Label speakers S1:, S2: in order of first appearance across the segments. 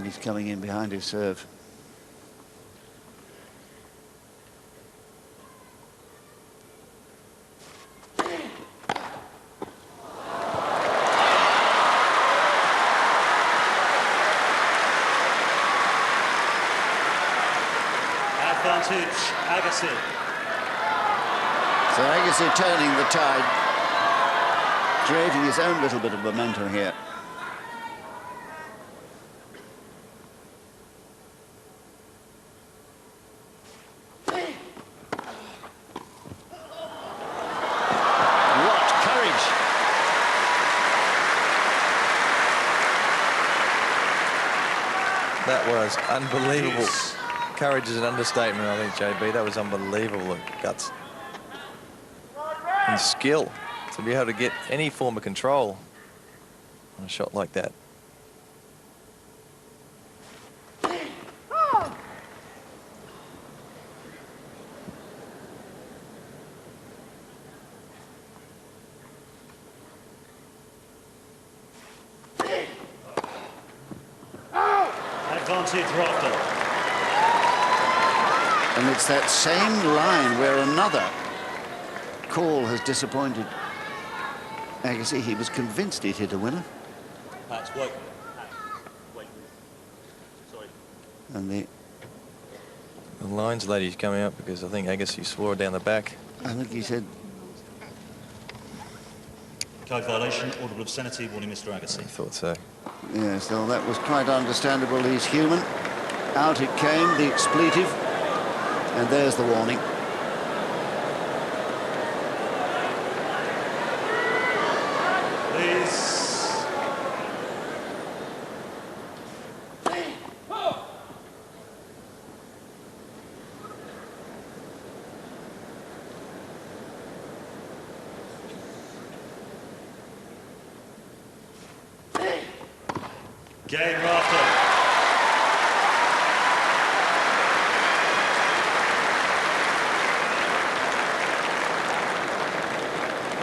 S1: he's coming in behind his serve.
S2: Advantage, Agassi.
S1: So Agassi turning the tide, creating his own little bit of momentum here. What courage!
S3: That was unbelievable. Jeez. Courage is an understatement, I think, JB. That was unbelievable. The guts and skill to be able to get any form of control on a shot like that.
S2: Advantage, rafter.
S1: And it's that same line where another call has disappointed Agassi. He was convinced he'd hit a winner.
S2: That's wait. Sorry.
S1: And the
S3: lines lady's coming up because I think Agassi swore down the back.
S1: I think he said...
S2: Code violation, order of obscenity, warning Mr. Agassi.
S3: I thought so.
S1: Yes, well, that was quite understandable. He's human. Out it came, the expletive. And there's the warning.
S2: Please. Game rafter.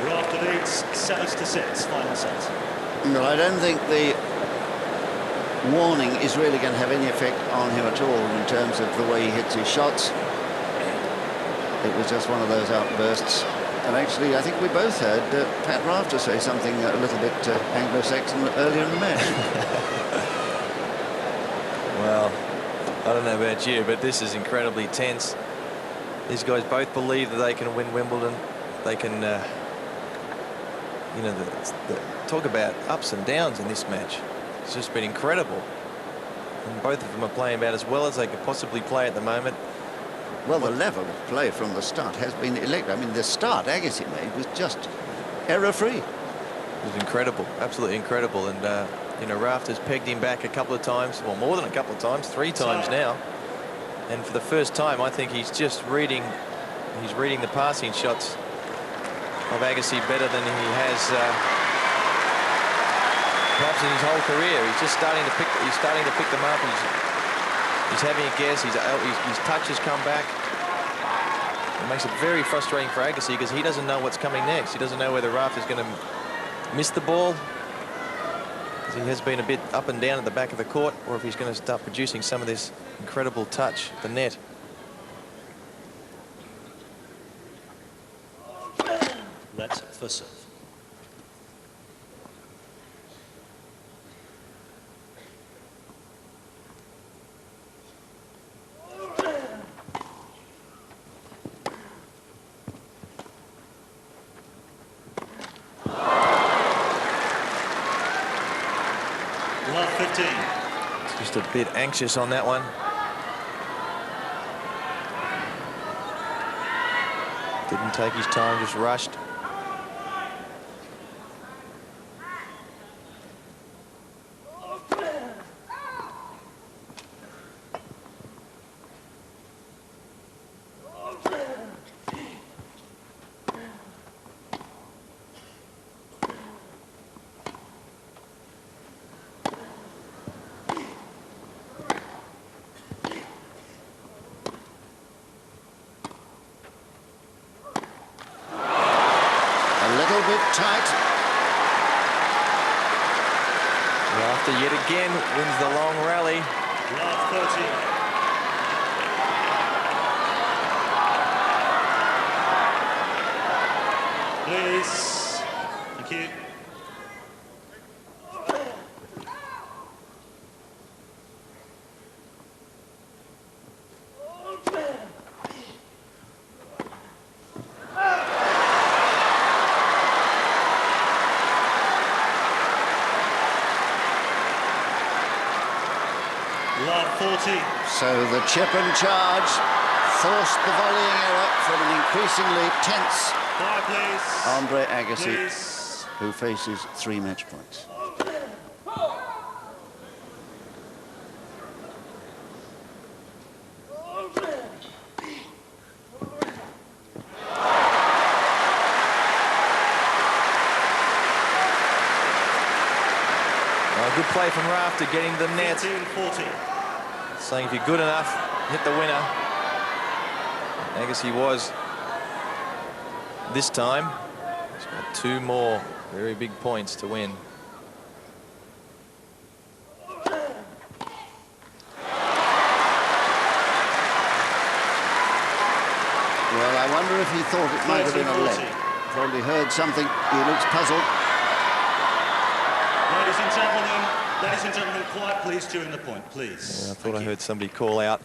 S2: Rafter leads 7-6, final set.
S1: Well, I don't think the warning is really going to have any effect on him at all in terms of the way he hits his shots. It was just one of those outbursts. And actually, I think we both heard Pat Rafter say something a little bit Anglo-Saxon earlier in the match.
S3: Well, I don't know about you, but this is incredibly tense. These guys both believe that they can win Wimbledon. They can, you know, talk about ups and downs in this match. It's just been incredible. And both of them are playing about as well as they could possibly play at the moment.
S1: Well, the level of play from the start has been electric. I mean, the start Agassi made was just error-free.
S3: It was incredible, absolutely incredible. And, you know, Rafter's pegged him back a couple of times, well, more than a couple of times, 3 times now. And for the first time, I think he's just reading the passing shots of Agassi better than he has perhaps in his whole career. He's just starting to pick them up. He's having a guess. His touch has come back. It makes it very frustrating for Agassi because he doesn't know what's coming next. He doesn't know whether Rafter's going to miss the ball, because he has been a bit up and down at the back of the court, or if he's going to start producing some of this incredible touch at the net.
S2: Let for serve. Love 15.
S3: Just a bit anxious on that one. Didn't take his time, just rushed. yet again wins the long rally.
S2: Love 30. Please. Thank you. Love 40.
S1: So the chip and charge forced the volleying error from an increasingly tense
S2: Fire, please.
S1: Andre Agassi,
S2: Please.
S1: who faces 3 match points.
S3: Good play from Rafter, getting the net.
S2: 40.
S3: Saying if you're good enough, hit the winner. Agassi was this time. He's got 2 more very big points to win.
S1: Well, I wonder if he thought it might have been a leg. Probably heard something. He looks puzzled.
S2: Ladies and gentlemen, quiet please during the point, please.
S3: Yeah, I thought I heard somebody call out.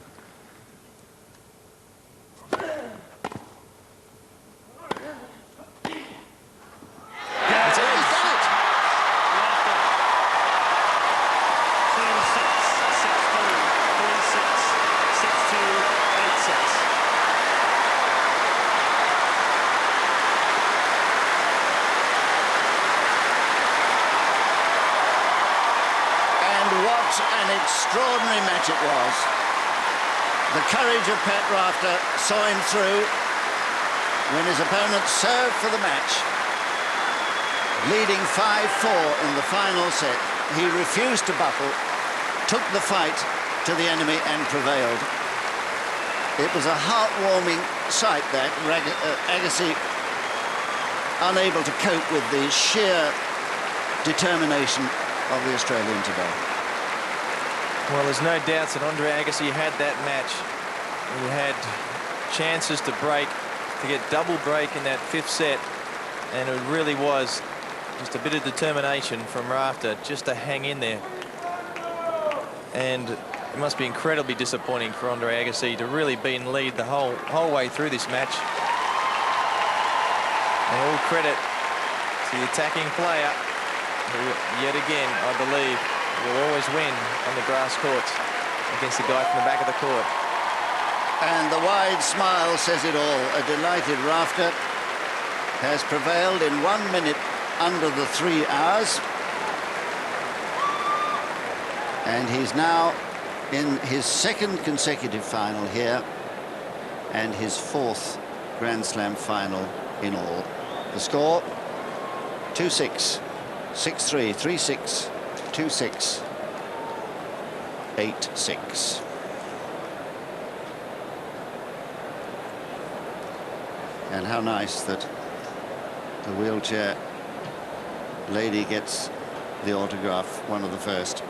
S1: An extraordinary match it was. The courage of Pat Rafter saw him through when his opponent served for the match. Leading 5-4 in the final set, he refused to buckle, took the fight to the enemy and prevailed. It was a heartwarming sight, that. Agassi unable to cope with the sheer determination of the Australian today.
S3: Well, there's no doubts that Andre Agassi had that match. He had chances to break, to get double break in that 5th set, and it really was just a bit of determination from Rafter just to hang in there. And it must be incredibly disappointing for Andre Agassi to really be in lead the whole way through this match. And all credit to the attacking player, who yet again, I believe, will always win on the grass courts against the guy from the back of the court.
S1: And the wide smile says it all. A delighted Rafter has prevailed in 1 minute under the 3 hours. And he's now in his 2nd consecutive final here and his 4th Grand Slam final in all. The score, 2-6, 6-3, 3-6, 2-6, 8-6. And how nice that the wheelchair lady gets the autograph, one of the first.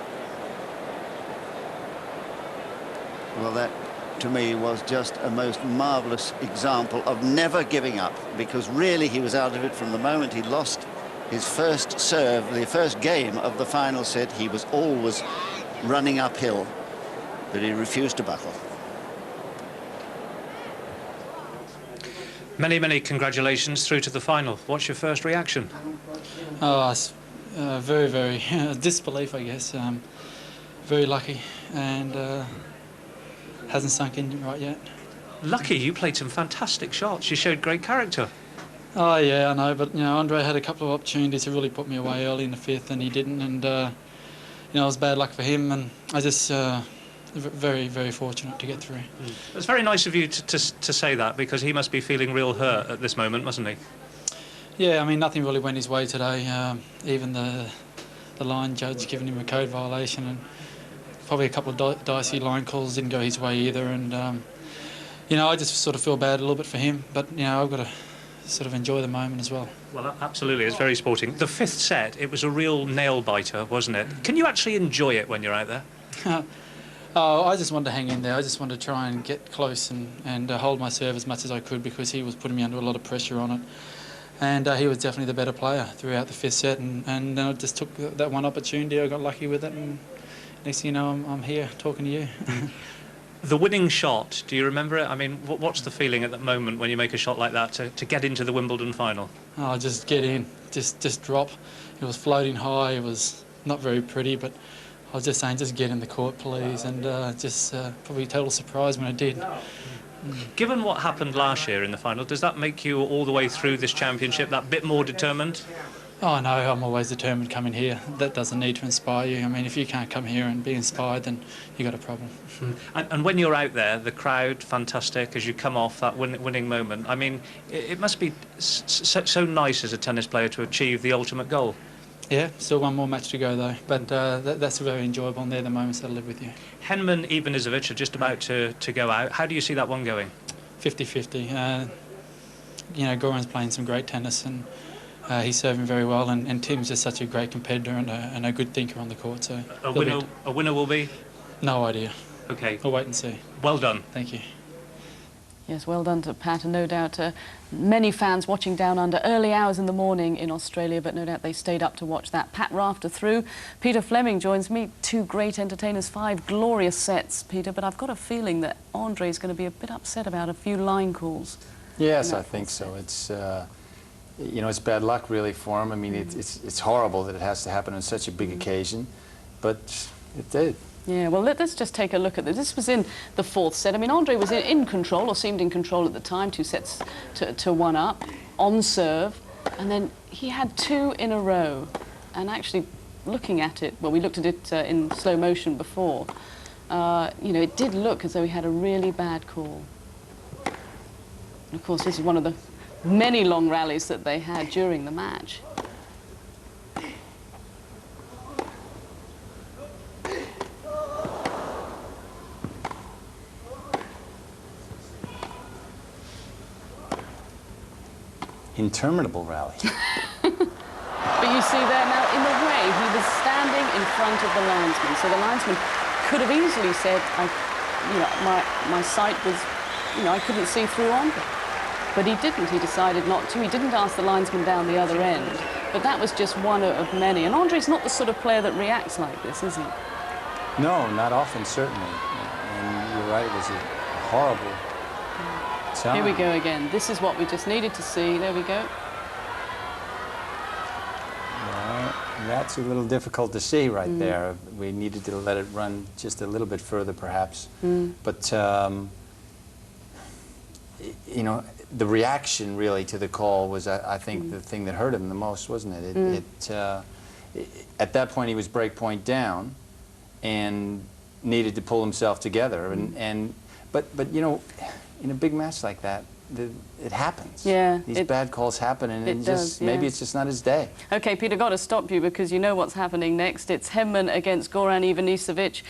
S1: Well, that to me was just a most marvellous example of never giving up, because really he was out of it from the moment he lost his first serve, the first game of the final set. He was always running uphill, but he refused to buckle.
S4: Many, many congratulations through to the final. What's your first reaction?
S5: Oh, very, very disbelief, I guess. Very lucky, and hasn't sunk in right yet.
S4: Lucky, you played some fantastic shots. You showed great character.
S5: Oh yeah, I know, but you know, Andre had a couple of opportunities to really put me away early in the 5th, and he didn't. And you know, it was bad luck for him, and I just very, very fortunate to get through.
S4: It's very nice of you to say that, because he must be feeling real hurt at this moment, mustn't he?
S5: Yeah, I mean, nothing really went his way today. Even the line judge giving him a code violation, and probably a couple of dicey line calls didn't go his way either. And you know, I just sort of feel bad a little bit for him, but you know, I've got to sort of enjoy the moment as well.
S4: Well, absolutely, it's very sporting. The fifth set, it was a real nail-biter, wasn't it? Can you actually enjoy it when you're out there?
S5: Oh, I just wanted to hang in there. I just wanted to try and get close and hold my serve as much as I could, because he was putting me under a lot of pressure on it. And he was definitely the better player throughout the fifth set, and then I just took that one opportunity. I got lucky with it, and next thing you know, I'm here talking to you.
S4: The winning shot, do you remember it? I mean, what's the feeling at that moment when you make a shot like that to get into the Wimbledon final?
S5: Oh, just get in, just drop. It was floating high. It was not very pretty, but I was just saying, just get in the court, please, and just probably a total surprise when I did.
S4: Given what happened last year in the final, does that make you all the way through this championship that bit more determined?
S5: Oh no, I'm always determined coming here. That doesn't need to inspire you. I mean, if you can't come here and be inspired, then you got a problem.
S4: And when you're out there, the crowd, fantastic, as you come off that winning moment. I mean, it must be so nice as a tennis player to achieve the ultimate goal.
S5: Yeah, still one more match to go though, but that's very enjoyable, and they're the moments that'll live with you.
S4: Henman Ivanisevic are just about to go out. How do you see that one going?
S5: 50-50. You know, Goran's playing some great tennis, and he's serving very well, and Tim's just such a great competitor and a good thinker on the court. So
S4: a winner will be?
S5: No idea.
S4: Okay.
S5: We'll wait and see.
S4: Well done.
S5: Thank you.
S6: Yes, well done to Pat, and no doubt many fans watching down under early hours in the morning in Australia, but no doubt they stayed up to watch that. Pat Rafter through. Peter Fleming joins me. Two great entertainers, 5 glorious sets, Peter, but I've got a feeling that Andre's going to be a bit upset about a few line calls.
S7: Yes, I think so. It's, you know, it's bad luck really for him. I mean, it's horrible that it has to happen on such a big occasion, but it did.
S6: Yeah, well, let's just take a look at this. This was in the 4th set. I mean, Andre was in control, or seemed in control at the time, 2 sets to 1 up, on serve, and then he had 2 in a row. And actually, looking at it, well, we looked at it in slow motion before, you know, it did look as though he had a really bad call. And of course, this is one of the many long rallies that they had during the match.
S7: Interminable rally.
S6: But you see there now, in a way, he was standing in front of the linesman. So the linesman could have easily said, you know, my sight was, you know, I couldn't see through Andre. But he didn't. He decided not to. He didn't ask the linesman down the other end. But that was just one of many. And Andre's not the sort of player that reacts like this, is he?
S7: No, not often, certainly. And you're right, it was a horrible time.
S6: Here we go again. This is what we just needed to see. There we go.
S7: Well, that's a little difficult to see right there. We needed to let it run just a little bit further, perhaps. But, you know, the reaction, really, to the call was, I think, the thing that hurt him the most, wasn't it? At that point, he was break point down and needed to pull himself together. But you know, in a big match like that, it happens.
S6: Yeah.
S7: These bad calls happen, and maybe it's just not his day.
S6: Okay, Peter, got to stop you because you know what's happening next. It's Henman against Goran Ivanisevic.